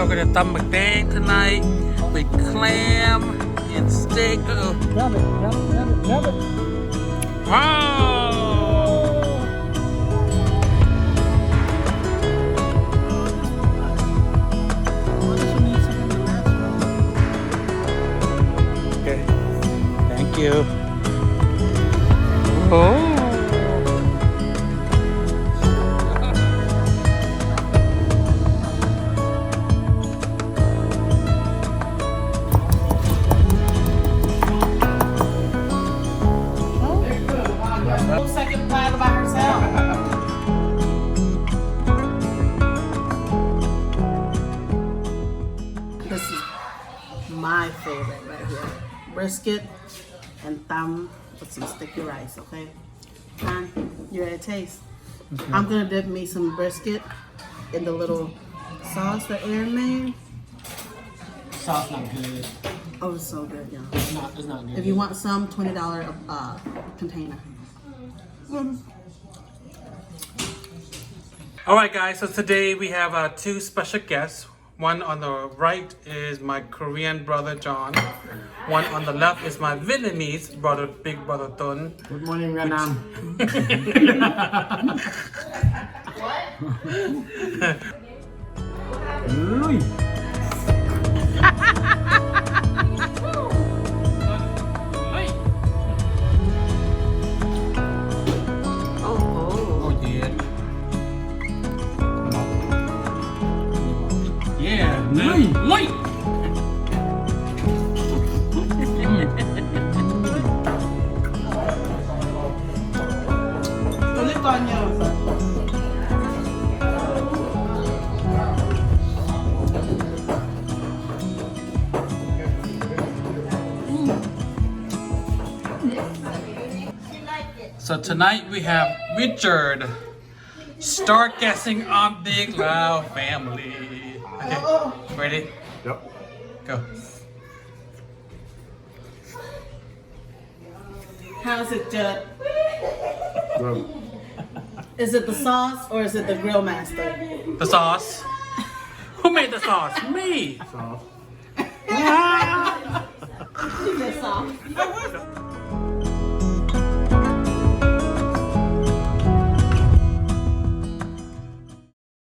we're gonna mukbang tonight with clam and steak. Grab it, grab it, grab it, grab it. Wow! Okay, thank you. Oh. Second platter by herself. This is my favorite right here. Brisket and thumb with some sticky rice, okay? Con, you ready to taste? I'm gonna dip me some brisket in the little sauce that Aaron made. Sauce not good. Oh, it's so good, y'all. It's not good. If you want some, $20 container. All right, guys. So today we have two special guests. One on the right is my Korean brother John. One on the left is my Vietnamese brother, big brother Tun. Good morning, Vietnam. Lui. Oh yeah. Yeah, lui. Lui. Ulit pa niyo. So tonight we have Richard. Start guessing on Big Lao family. Okay, ready? Yep. Go. How's it, Judd? Good. Is it the sauce or is it the grill master? The sauce. Who made the sauce? Me. Sauce. The sauce.